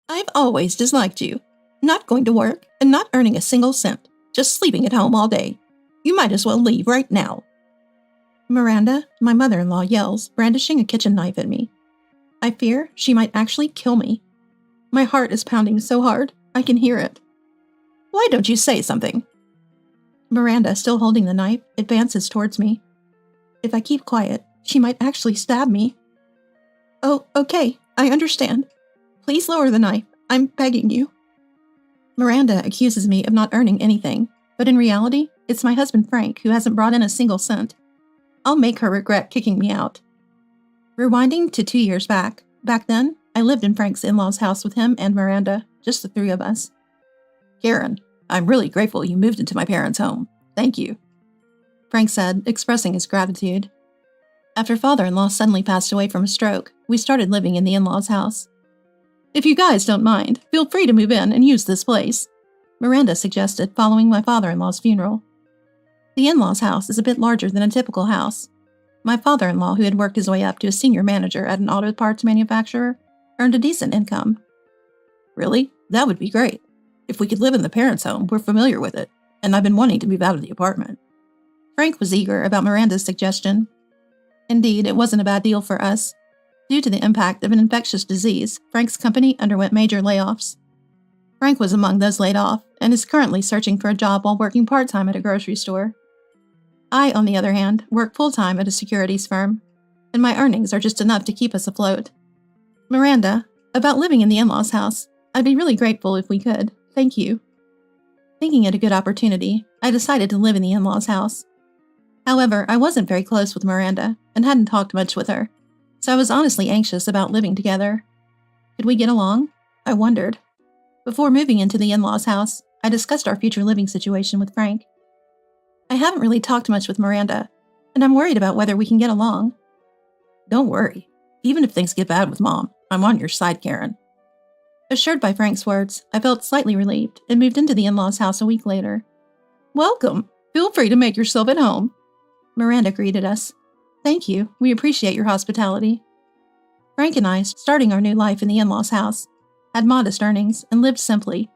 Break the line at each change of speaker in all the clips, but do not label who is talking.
I've always disliked you. Not going to work and not earning a single cent. Just sleeping at home all day. You might as well leave right now. Miranda, my mother-in-law, yells, brandishing a kitchen knife at me. I fear she might actually kill me. My heart is pounding so hard, I can hear it. Why don't you say something? Miranda, still holding the knife, advances towards me. If I keep quiet, she might actually stab me. Oh, okay, I understand. Please lower the knife. I'm begging you. Miranda accuses me of not earning anything, but in reality, it's my husband Frank who hasn't brought in a single cent. I'll make her regret kicking me out. Rewinding to 2 years back. Back then, I lived in Frank's in-laws' house with him and Miranda, just the three of us. Karen, I'm really grateful you moved into my parents' home. Thank you, Frank said, expressing his gratitude. After father-in-law suddenly passed away from a stroke, we started living in the in-laws' house. If you guys don't mind, feel free to move in and use this place, Miranda suggested following my father-in-law's funeral. The in-laws' house is a bit larger than a typical house. My father-in-law, who had worked his way up to a senior manager at an auto parts manufacturer, earned a decent income. Really? That would be great. If we could live in the parents' home, we're familiar with it, and I've been wanting to move out of the apartment. Frank was eager about Miranda's suggestion. Indeed, it wasn't a bad deal for us. Due to the impact of an infectious disease, Frank's company underwent major layoffs. Frank was among those laid off and is currently searching for a job while working part-time at a grocery store. I, on the other hand, work full-time at a securities firm, and my earnings are just enough to keep us afloat. Miranda, about living in the in-laws' house, I'd be really grateful if we could. Thank you. Thinking it a good opportunity, I decided to live in the in-laws' house. However, I wasn't very close with Miranda and hadn't talked much with her, so I was honestly anxious about living together. Could we get along? I wondered. Before moving into the in-laws' house, I discussed our future living situation with Frank. I haven't really talked much with Miranda, and I'm worried about whether we can get along. Don't worry. Even if things get bad with Mom, I'm on your side, Karen. Assured by Frank's words, I felt slightly relieved and moved into the in-laws' house a week later. Welcome. Feel free to make yourself at home. Miranda greeted us. Thank you. We appreciate your hospitality. Frank and I, starting our new life in the in-laws' house, had modest earnings and lived simply,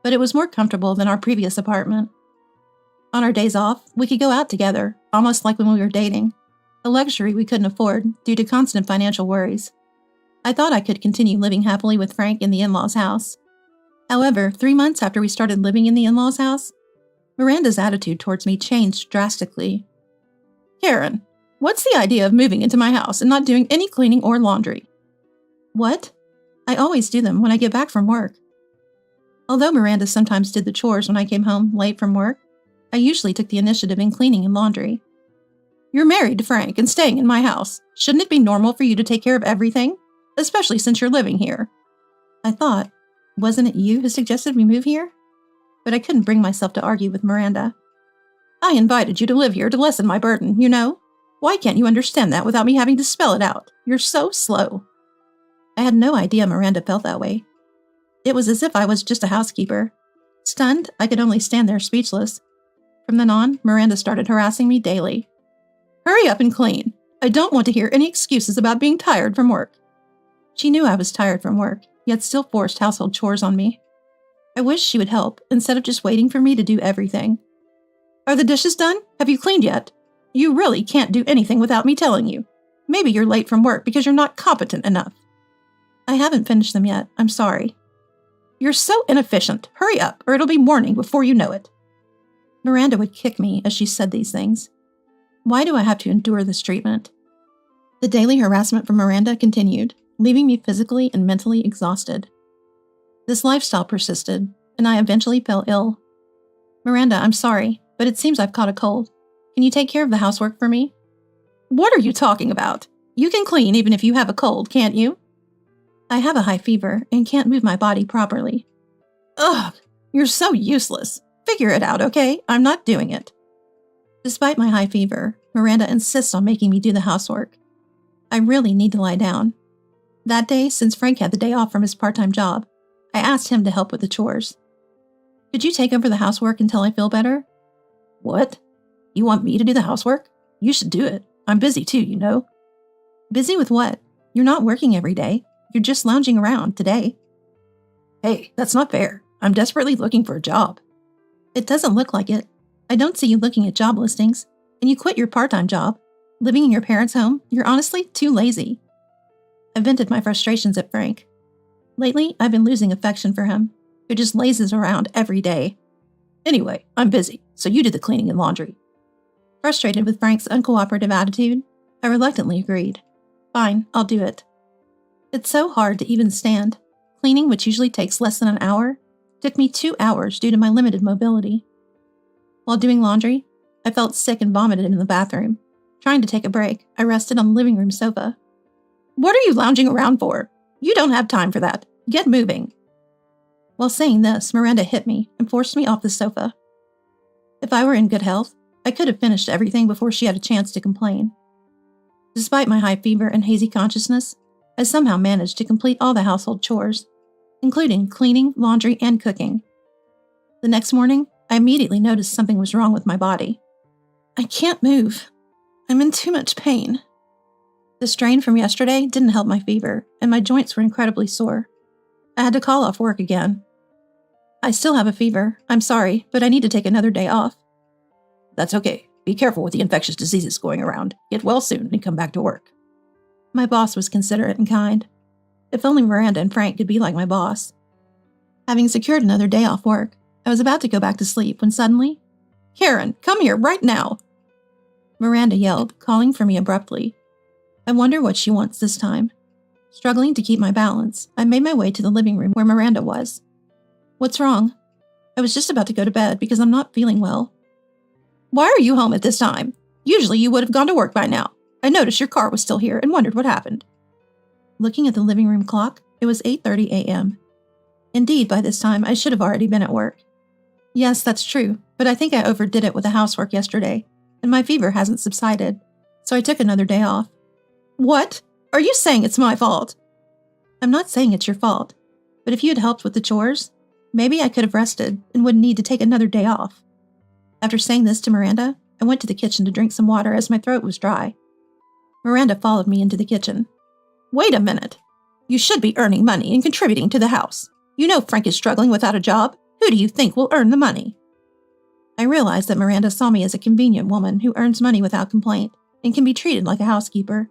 but it was more comfortable than our previous apartment. On our days off, we could go out together, almost like when we were dating, a luxury we couldn't afford due to constant financial worries. I thought I could continue living happily with Frank in the in-laws' house. However, 3 months after we started living in the in-laws' house, Miranda's attitude towards me changed drastically. Karen, what's the idea of moving into my house and not doing any cleaning or laundry? What? I always do them when I get back from work. Although Miranda sometimes did the chores when I came home late from work, I usually took the initiative in cleaning and laundry. You're married to Frank and staying in my house. Shouldn't it be normal for you to take care of everything? Especially since you're living here. I thought, wasn't it you who suggested we move here? But I couldn't bring myself to argue with Miranda. I invited you to live here to lessen my burden, you know? Why can't you understand that without me having to spell it out? You're so slow. I had no idea Miranda felt that way. It was as if I was just a housekeeper. Stunned, I could only stand there speechless. From then on, Miranda started harassing me daily. Hurry up and clean. I don't want to hear any excuses about being tired from work. She knew I was tired from work, yet still forced household chores on me. I wished she would help, instead of just waiting for me to do everything. Are the dishes done? Have you cleaned yet? You really can't do anything without me telling you. Maybe you're late from work because you're not competent enough. I haven't finished them yet. I'm sorry. You're so inefficient. Hurry up, or it'll be morning before you know it. Miranda would kick me as she said these things. Why do I have to endure this treatment? The daily harassment from Miranda continued, leaving me physically and mentally exhausted. This lifestyle persisted, and I eventually fell ill. Miranda, I'm sorry, but it seems I've caught a cold. Can you take care of the housework for me? What are you talking about? You can clean even if you have a cold, can't you? I have a high fever and can't move my body properly. Ugh, you're so useless. Figure it out, okay? I'm not doing it. Despite my high fever, Miranda insists on making me do the housework. I really need to lie down. That day, since Frank had the day off from his part-time job, I asked him to help with the chores. Could you take over the housework until I feel better? What? You want me to do the housework? You should do it. I'm busy too, you know. Busy with what? You're not working every day. You're just lounging around today. Hey, that's not fair. I'm desperately looking for a job. It doesn't look like it. I don't see you looking at job listings, and you quit your part-time job. Living in your parents' home, you're honestly too lazy. I vented my frustrations at Frank. Lately, I've been losing affection for him, who just lazes around every day. Anyway, I'm busy, so you do the cleaning and laundry. Frustrated with Frank's uncooperative attitude, I reluctantly agreed. Fine, I'll do it. It's so hard to even stand. Cleaning, which usually takes less than an hour, took me 2 hours due to my limited mobility. While doing laundry, I felt sick and vomited in the bathroom. Trying to take a break, I rested on the living room sofa. What are you lounging around for? You don't have time for that. Get moving. While saying this, Miranda hit me and forced me off the sofa. If I were in good health, I could have finished everything before she had a chance to complain. Despite my high fever and hazy consciousness, I somehow managed to complete all the household chores, including cleaning, laundry, and cooking. The next morning, I immediately noticed something was wrong with my body. I can't move. I'm in too much pain. The strain from yesterday didn't help my fever, and my joints were incredibly sore. I had to call off work again. I still have a fever. I'm sorry, but I need to take another day off. That's okay. Be careful with the infectious diseases going around. Get well soon and come back to work. My boss was considerate and kind. If only Miranda and Frank could be like my boss. Having secured another day off work, I was about to go back to sleep when suddenly, Karen, come here right now! Miranda yelled, calling for me abruptly. I wonder what she wants this time. Struggling to keep my balance, I made my way to the living room where Miranda was. What's wrong? I was just about to go to bed because I'm not feeling well. Why are you home at this time? Usually you would have gone to work by now. I noticed your car was still here and wondered what happened. Looking at the living room clock, it was 8:30 a.m. Indeed, by this time, I should have already been at work. Yes, that's true, but I think I overdid it with the housework yesterday, and my fever hasn't subsided, so I took another day off. What? Are you saying it's my fault? I'm not saying it's your fault, but if you had helped with the chores, maybe I could have rested and wouldn't need to take another day off. After saying this to Miranda, I went to the kitchen to drink some water as my throat was dry. Miranda followed me into the kitchen. Wait a minute. You should be earning money and contributing to the house. You know Frank is struggling without a job. Who do you think will earn the money? I realized that Miranda saw me as a convenient woman who earns money without complaint and can be treated like a housekeeper.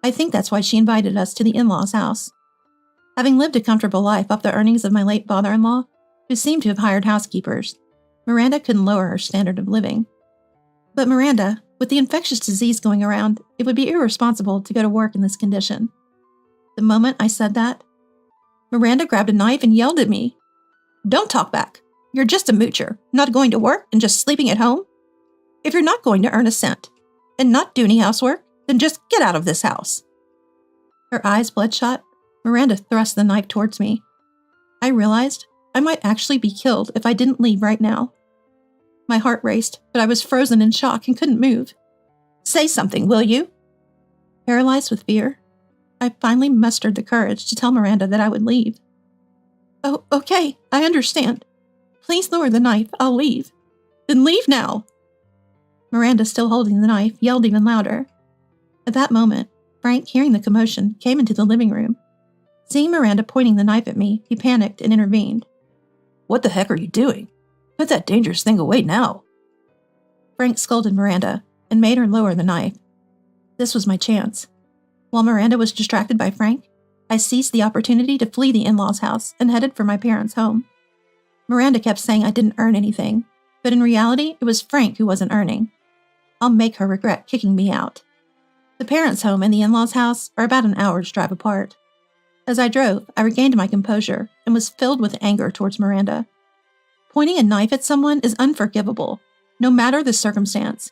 I think that's why she invited us to the in-laws' house. Having lived a comfortable life off the earnings of my late father-in-law, who seemed to have hired housekeepers, Miranda couldn't lower her standard of living. But Miranda, with the infectious disease going around, it would be irresponsible to go to work in this condition. The moment I said that, Miranda grabbed a knife and yelled at me. Don't talk back. You're just a moocher, not going to work and just sleeping at home. If you're not going to earn a cent and not do any housework, then just get out of this house. Her eyes bloodshot, Miranda thrust the knife towards me. I realized I might actually be killed if I didn't leave right now. My heart raced, but I was frozen in shock and couldn't move. Say something, will you? Paralyzed with fear, I finally mustered the courage to tell Miranda that I would leave. Oh, okay, I understand. Please lower the knife, I'll leave. Then leave now. Miranda, still holding the knife, yelled even louder. At that moment, Frank, hearing the commotion, came into the living room. Seeing Miranda pointing the knife at me, he panicked and intervened. What the heck are you doing? Put that dangerous thing away now. Frank scolded Miranda and made her lower the knife. This was my chance. While Miranda was distracted by Frank, I seized the opportunity to flee the in-laws' house and headed for my parents' home. Miranda kept saying I didn't earn anything, but in reality, it was Frank who wasn't earning. I'll make her regret kicking me out. The parents' home and the in-laws' house are about an hour's drive apart. As I drove, I regained my composure and was filled with anger towards Miranda. Pointing a knife at someone is unforgivable, no matter the circumstance.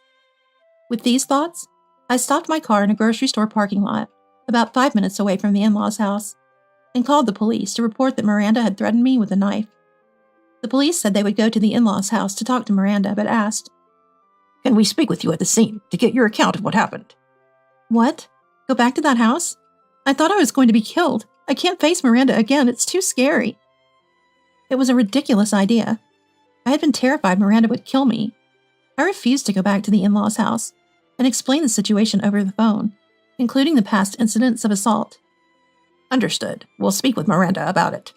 With these thoughts, I stopped my car in a grocery store parking lot, about 5 minutes away from the in-laws' house, and called the police to report that Miranda had threatened me with a knife. The police said they would go to the in-laws' house to talk to Miranda, but asked, Can we speak with you at the scene to get your account of what happened? What? Go back to that house? I thought I was going to be killed. I can't face Miranda again. It's too scary. It was a ridiculous idea. I had been terrified Miranda would kill me. I refused to go back to the in-laws' house and explain the situation over the phone, including the past incidents of assault. Understood. We'll speak with Miranda about it.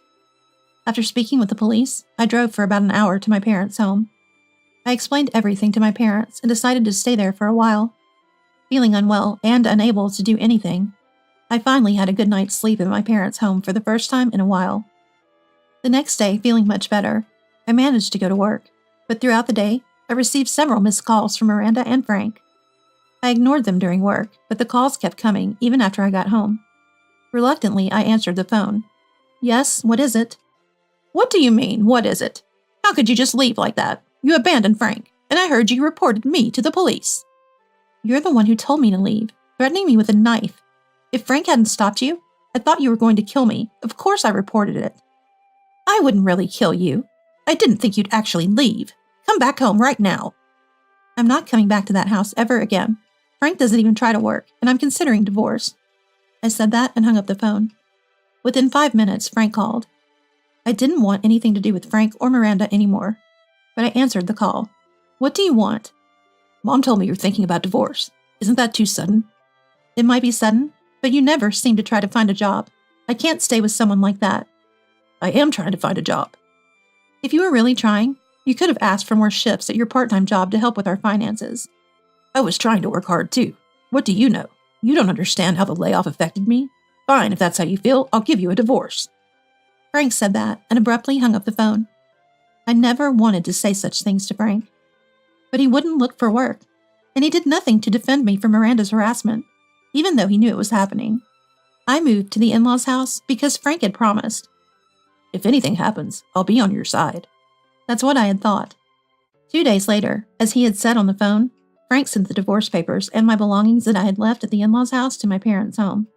After speaking with the police, I drove for about an hour to my parents' home. I explained everything to my parents and decided to stay there for a while. Feeling unwell and unable to do anything, I finally had a good night's sleep in my parents' home for the first time in a while. The next day, feeling much better, I managed to go to work, but throughout the day, I received several missed calls from Miranda and Frank. I ignored them during work, but the calls kept coming even after I got home. Reluctantly, I answered the phone. Yes, what is it? What do you mean, what is it? How could you just leave like that? You abandoned Frank, and I heard you reported me to the police. You're the one who told me to leave, threatening me with a knife. If Frank hadn't stopped you, I thought you were going to kill me. Of course I reported it. I wouldn't really kill you. I didn't think you'd actually leave. Come back home right now. I'm not coming back to that house ever again. Frank doesn't even try to work, and I'm considering divorce. I said that and hung up the phone. Within 5 minutes, Frank called. I didn't want anything to do with Frank or Miranda anymore, but I answered the call. What do you want? Mom told me you're thinking about divorce. Isn't that too sudden? It might be sudden, but you never seem to try to find a job. I can't stay with someone like that. I am trying to find a job. If you were really trying, you could have asked for more shifts at your part-time job to help with our finances. I was trying to work hard too. What do you know? You don't understand how the layoff affected me? Fine, if that's how you feel, I'll give you a divorce. Frank said that and abruptly hung up the phone. I never wanted to say such things to Frank. But he wouldn't look for work, and he did nothing to defend me from Miranda's harassment, even though he knew it was happening. I moved to the in-laws' house because Frank had promised. If anything happens, I'll be on your side. That's what I had thought. 2 days later, as he had said on the phone, Frank sent the divorce papers and my belongings that I had left at the in-laws' house to my parents' home.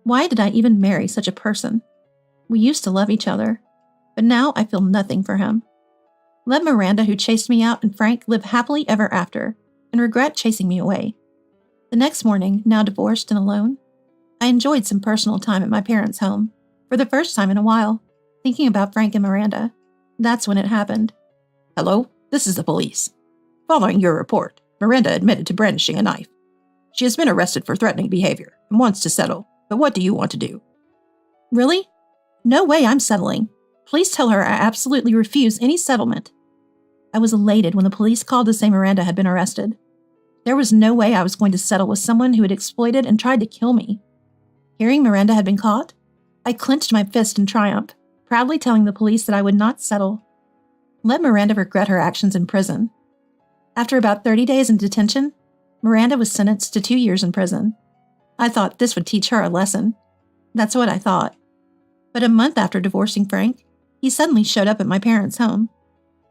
Why did I even marry such a person? We used to love each other, but now I feel nothing for him. Let Miranda, who chased me out, and Frank live happily ever after, and regret chasing me away. The next morning, now divorced and alone, I enjoyed some personal time at my parents' home, for the first time in a while, thinking about Frank and Miranda. That's when it happened. Hello, this is the police. Following your report, Miranda admitted to brandishing a knife. She has been arrested for threatening behavior and wants to settle, but what do you want to do? Really? No way I'm settling. Please tell her I absolutely refuse any settlement. I was elated when the police called to say Miranda had been arrested. There was no way I was going to settle with someone who had exploited and tried to kill me. Hearing Miranda had been caught, I clenched my fist in triumph, proudly telling the police that I would not settle. Let Miranda regret her actions in prison. After about 30 days in detention, Miranda was sentenced to 2 years in prison. I thought this would teach her a lesson. That's what I thought. But a month after divorcing Frank, he suddenly showed up at my parents' home.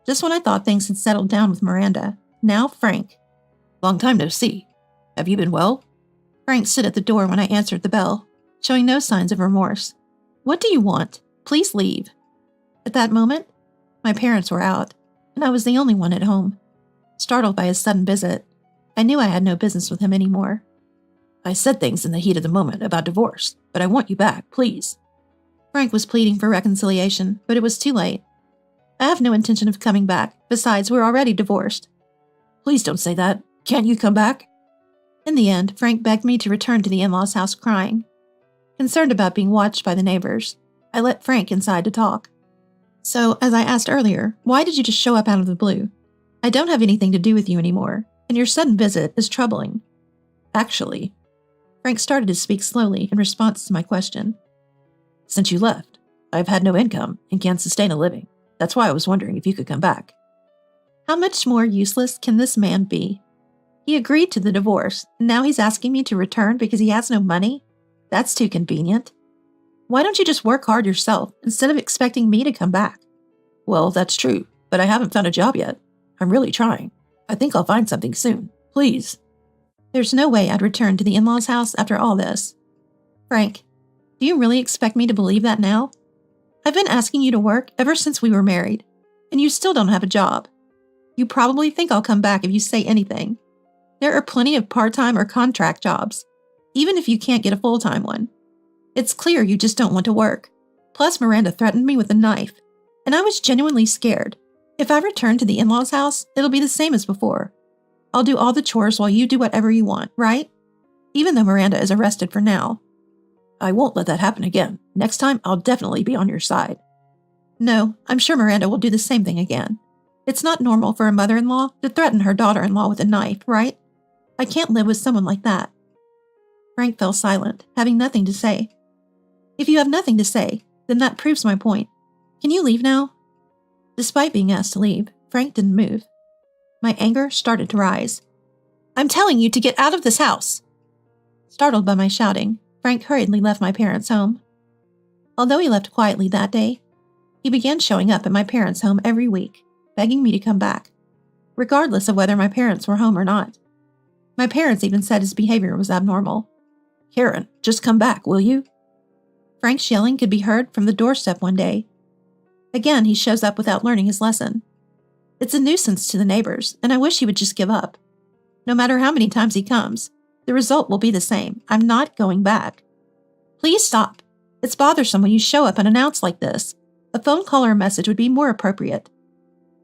Just when I thought things had settled down with Miranda, now Frank. Long time no see. Have you been well? Frank stood at the door when I answered the bell, showing no signs of remorse. What do you want? Please leave. At that moment, my parents were out, and I was the only one at home. Startled by his sudden visit, I knew I had no business with him anymore. I said things in the heat of the moment about divorce, but I want you back, please. Frank was pleading for reconciliation, but it was too late. I have no intention of coming back. Besides, we're already divorced. Please don't say that. Can't you come back? In the end, Frank begged me to return to the in-laws' house crying. Concerned about being watched by the neighbors, I let Frank inside to talk. So, as I asked earlier, why did you just show up out of the blue? I don't have anything to do with you anymore, and your sudden visit is troubling. Actually, Frank started to speak slowly in response to my question. Since you left, I've had no income and can't sustain a living. That's why I was wondering if you could come back. How much more useless can this man be? He agreed to the divorce, and now he's asking me to return because he has no money? That's too convenient. Why don't you just work hard yourself instead of expecting me to come back? Well, that's true, but I haven't found a job yet. I'm really trying. I think I'll find something soon. Please. There's no way I'd return to the in-laws' house after all this. Frank, do you really expect me to believe that now? I've been asking you to work ever since we were married, and you still don't have a job. You probably think I'll come back if you say anything. There are plenty of part-time or contract jobs, even if you can't get a full-time one. It's clear you just don't want to work. Plus, Miranda threatened me with a knife, and I was genuinely scared. If I return to the in-laws' house, it'll be the same as before. I'll do all the chores while you do whatever you want, right? Even though Miranda is arrested for now. I won't let that happen again. Next time, I'll definitely be on your side. No, I'm sure Miranda will do the same thing again. It's not normal for a mother-in-law to threaten her daughter-in-law with a knife, right? I can't live with someone like that. Frank fell silent, having nothing to say. If you have nothing to say, then that proves my point. Can you leave now? Despite being asked to leave, Frank didn't move. My anger started to rise. I'm telling you to get out of this house! Startled by my shouting, Frank hurriedly left my parents' home. Although he left quietly that day, he began showing up at my parents' home every week, begging me to come back, regardless of whether my parents were home or not. My parents even said his behavior was abnormal. Karen, just come back, will you? Frank's yelling could be heard from the doorstep one day. Again, he shows up without learning his lesson. It's a nuisance to the neighbors, and I wish he would just give up. No matter how many times he comes, the result will be the same. I'm not going back. Please stop. It's bothersome when you show up unannounced like this. A phone call or a message would be more appropriate.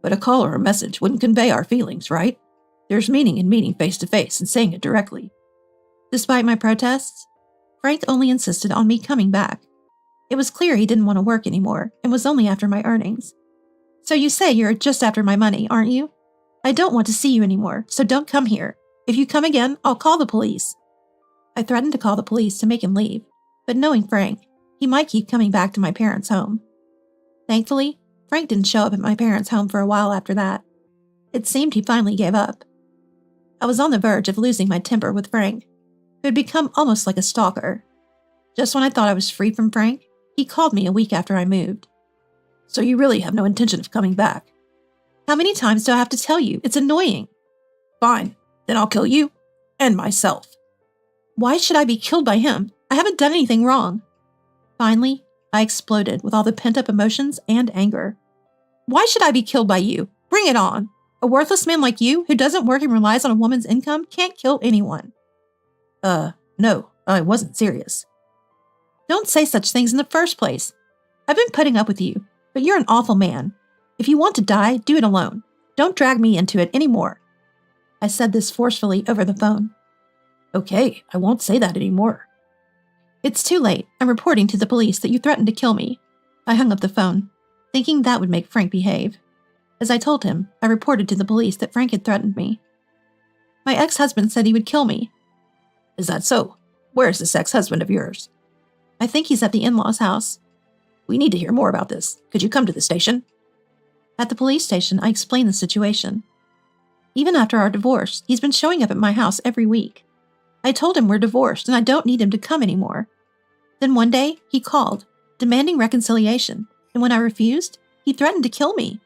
But a call or a message wouldn't convey our feelings, right? There's meaning in meeting face to face and saying it directly. Despite my protests, Frank only insisted on me coming back. It was clear he didn't want to work anymore and was only after my earnings. So you say you're just after my money, aren't you? I don't want to see you anymore, so don't come here. If you come again, I'll call the police. I threatened to call the police to make him leave, but knowing Frank, he might keep coming back to my parents' home. Thankfully, Frank didn't show up at my parents' home for a while after that. It seemed he finally gave up. I was on the verge of losing my temper with Frank, who had become almost like a stalker. Just when I thought I was free from Frank, he called me a week after I moved. So you really have no intention of coming back? How many times do I have to tell you? It's annoying. Fine, then I'll kill you and myself. Why should I be killed by him? I haven't done anything wrong. Finally, I exploded with all the pent-up emotions and anger. Why should I be killed by you? Bring it on. A worthless man like you, who doesn't work and relies on a woman's income, can't kill anyone. No, I wasn't serious. Don't say such things in the first place. I've been putting up with you, but you're an awful man. If you want to die, do it alone. Don't drag me into it anymore. I said this forcefully over the phone. Okay, I won't say that anymore. It's too late. I'm reporting to the police that you threatened to kill me. I hung up the phone, thinking that would make Frank behave. As I told him, I reported to the police that Frank had threatened me. My ex-husband said he would kill me. Is that so? Where is this ex-husband of yours? I think he's at the in-laws' house. We need to hear more about this. Could you come to the station? At the police station, I explained the situation. Even after our divorce, he's been showing up at my house every week. I told him we're divorced and I don't need him to come anymore. Then one day, he called, demanding reconciliation, and when I refused, he threatened to kill me.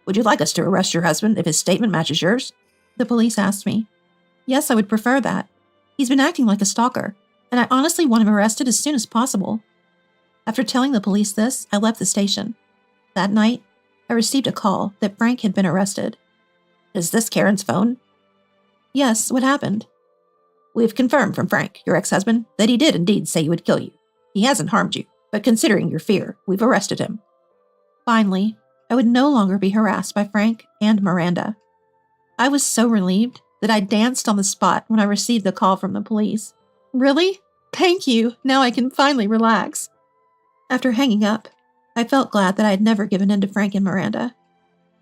Would you like us to arrest your husband if his statement matches yours? The police asked me. Yes, I would prefer that. He's been acting like a stalker, and I honestly want him arrested as soon as possible. After telling the police this, I left the station. That night, I received a call that Frank had been arrested. Is this Karen's phone? Yes, what happened? We have confirmed from Frank, your ex-husband, that he did indeed say he would kill you. He hasn't harmed you, but considering your fear, we've arrested him. Finally, I would no longer be harassed by Frank and Miranda. I was so relieved that I danced on the spot when I received the call from the police. Really? Thank you. Now I can finally relax. After hanging up, I felt glad that I had never given in to Frank and Miranda.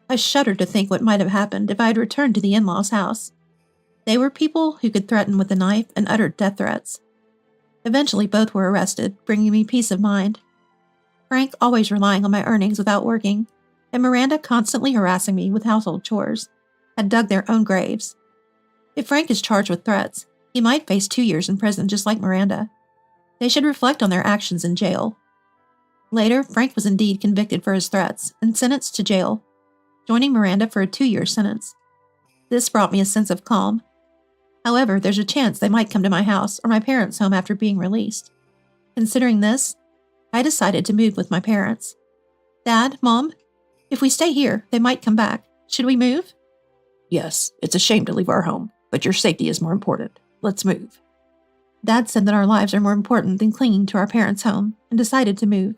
I shuddered to think what might have happened if I had returned to the in-laws' house. They were people who could threaten with a knife and uttered death threats. Eventually, both were arrested, bringing me peace of mind. Frank always relying on my earnings without working, and Miranda constantly harassing me with household chores, had dug their own graves. If Frank is charged with threats, he might face 2 years in prison just like Miranda. They should reflect on their actions in jail. Later, Frank was indeed convicted for his threats and sentenced to jail, joining Miranda for a 2-year sentence. This brought me a sense of calm. However, there's a chance they might come to my house or my parents' home after being released. Considering this, I decided to move with my parents. Dad, Mom, if we stay here, they might come back. Should we move? Yes, it's a shame to leave our home, but your safety is more important. Let's move. Dad said that our lives are more important than clinging to our parents' home and decided to move.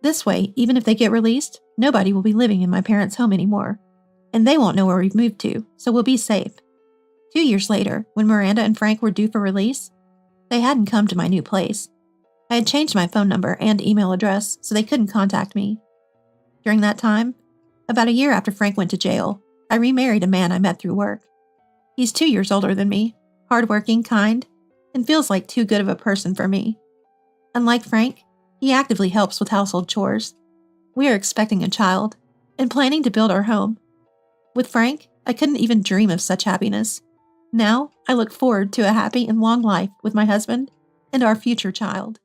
This way, even if they get released, nobody will be living in my parents' home anymore, and they won't know where we've moved to, so we'll be safe. 2 years later, when Miranda and Frank were due for release, they hadn't come to my new place. I had changed my phone number and email address so they couldn't contact me. During that time, about a year after Frank went to jail, I remarried a man I met through work. He's 2 years older than me, hardworking, kind, and feels like too good of a person for me. Unlike Frank, he actively helps with household chores. We are expecting a child and planning to build our home. With Frank, I couldn't even dream of such happiness. Now, I look forward to a happy and long life with my husband and our future child.